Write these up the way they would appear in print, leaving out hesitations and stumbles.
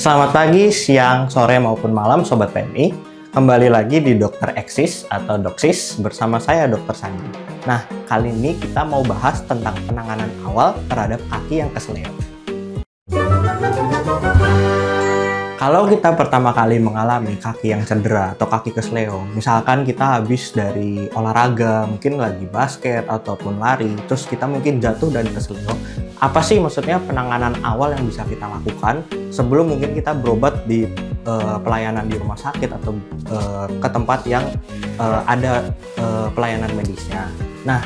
Selamat pagi, siang, sore, maupun malam Sobat PMI. Kembali lagi di Dokter Eksis atau Doksis bersama saya Dr. Sandi. Nah, kali ini kita mau bahas tentang penanganan awal terhadap kaki yang kesleo. Kalau kita pertama kali mengalami kaki yang cedera atau kaki kesleo, misalkan kita habis dari olahraga, mungkin lagi basket ataupun lari, terus kita mungkin jatuh dan kesleo, apa sih maksudnya penanganan awal yang bisa kita lakukan sebelum mungkin kita berobat di pelayanan di rumah sakit atau ke tempat yang ada pelayanan medisnya. Nah,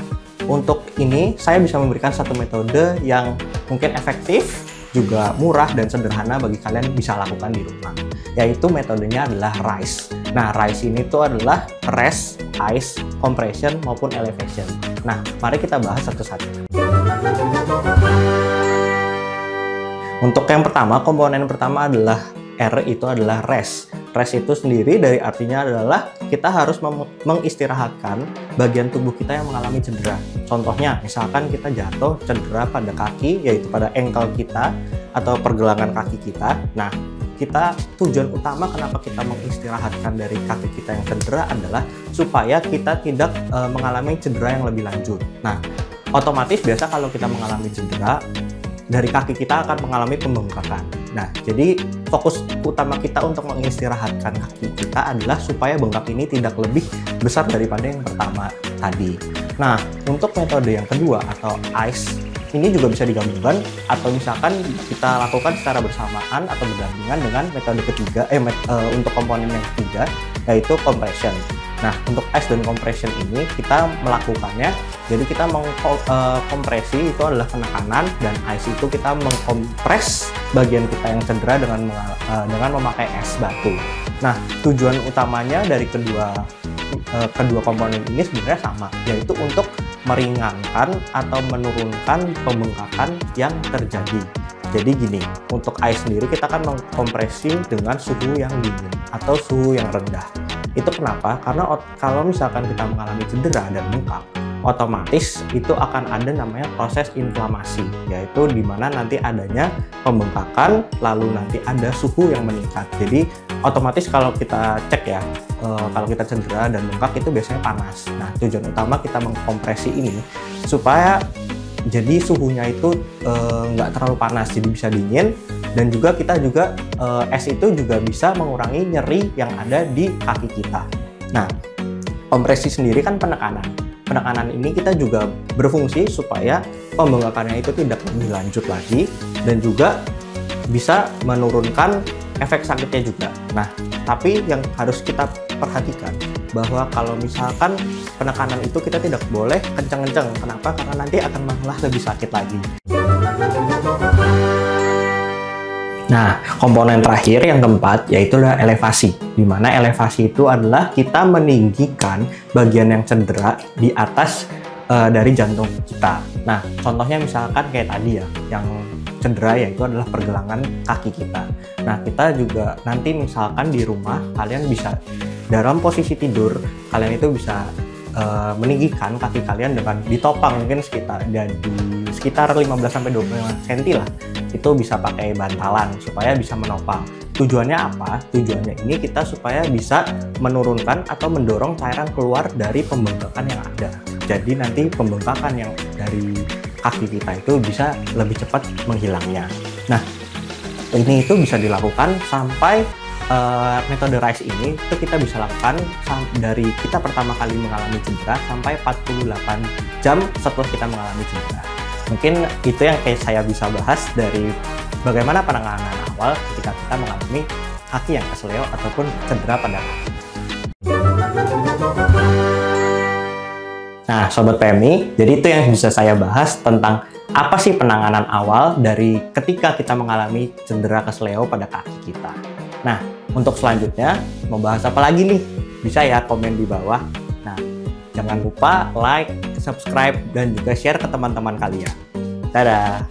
untuk ini saya bisa memberikan satu metode yang mungkin efektif, juga murah dan sederhana bagi kalian bisa lakukan di rumah, yaitu metodenya adalah RICE. Nah, RICE ini tuh adalah rest, ice, compression maupun elevation. Nah, mari kita bahas satu-satu. Untuk yang pertama, komponen pertama adalah R, itu adalah rest. Rest itu sendiri dari artinya adalah kita harus mengistirahatkan bagian tubuh kita yang mengalami cedera. Contohnya, misalkan kita jatuh cedera pada kaki, yaitu pada ankle kita atau pergelangan kaki kita. Nah, tujuan utama kenapa kita mengistirahatkan dari kaki kita yang cedera adalah supaya kita tidak mengalami cedera yang lebih lanjut. Nah, otomatis biasa kalau kita mengalami cedera, dari kaki kita akan mengalami pembengkakan. Nah, jadi fokus utama kita untuk mengistirahatkan kaki kita adalah supaya bengkak ini tidak lebih besar daripada yang pertama tadi. Nah, untuk metode yang kedua atau ICE, ini juga bisa digabungkan atau misalkan kita lakukan secara bersamaan atau berdampingan dengan metode ketiga, untuk komponen yang ketiga, yaitu compression. Nah, untuk ice dan compression ini kita melakukannya, jadi kita mengkompresi itu adalah penekanan, dan ice itu kita mengkompres bagian kita yang cedera dengan memakai es batu. Nah, tujuan utamanya dari kedua komponen ini sebenarnya sama, yaitu untuk meringankan atau menurunkan pembengkakan yang terjadi. Jadi gini, untuk ice sendiri kita akan mengkompresi dengan suhu yang dingin atau suhu yang rendah. Itu kenapa? Karena kalau misalkan kita mengalami cedera dan bengkak, otomatis itu akan ada namanya proses inflamasi, yaitu dimana nanti adanya pembengkakan, lalu nanti ada suhu yang meningkat. Jadi otomatis kalau kita cek ya, kalau kita cedera dan bengkak itu biasanya panas. Nah, tujuan utama kita mengkompresi ini supaya jadi suhunya itu nggak terlalu panas, jadi bisa dingin, dan juga es itu juga bisa mengurangi nyeri yang ada di kaki kita. Nah, kompresi sendiri kan penekanan. Penekanan ini kita juga berfungsi supaya pembengkakannya itu tidak lebih lanjut lagi, dan juga bisa menurunkan efek sakitnya juga. Nah, tapi yang harus kita perhatikan bahwa kalau misalkan penekanan itu kita tidak boleh kenceng-kenceng. Kenapa? Karena nanti akan malah lebih sakit lagi. Nah, komponen terakhir yang keempat yaitu adalah elevasi, di mana elevasi itu adalah kita meninggikan bagian yang cedera di atas dari jantung kita. Nah, contohnya misalkan kayak tadi ya, yang cedera yaitu adalah pergelangan kaki kita. Nah, kita juga nanti misalkan di rumah kalian bisa dalam posisi tidur, kalian itu bisa meninggikan kaki kalian dengan ditopang mungkin sekitar 15-25 cm lah. Itu bisa pakai bantalan supaya bisa menopang. Tujuannya apa? Tujuannya ini kita supaya bisa menurunkan atau mendorong cairan keluar dari pembengkakan yang ada. Jadi nanti pembengkakan yang dari kaki kita itu bisa lebih cepat menghilangnya. Nah, ini itu bisa dilakukan sampai metode RICE ini itu kita bisa lakukan dari kita pertama kali mengalami cedera sampai 48 jam setelah kita mengalami cedera. Mungkin itu yang kayak saya bisa bahas dari bagaimana penanganan awal ketika kita mengalami kaki yang kesleo ataupun cedera pada kaki. Nah, Sobat PMI, jadi itu yang bisa saya bahas tentang apa sih penanganan awal dari ketika kita mengalami cedera kesleo pada kaki kita. Nah, untuk selanjutnya mau bahas apa lagi nih? Bisa ya komen di bawah. Nah, jangan lupa like, subscribe, dan juga share ke teman-teman kalian. Dadah!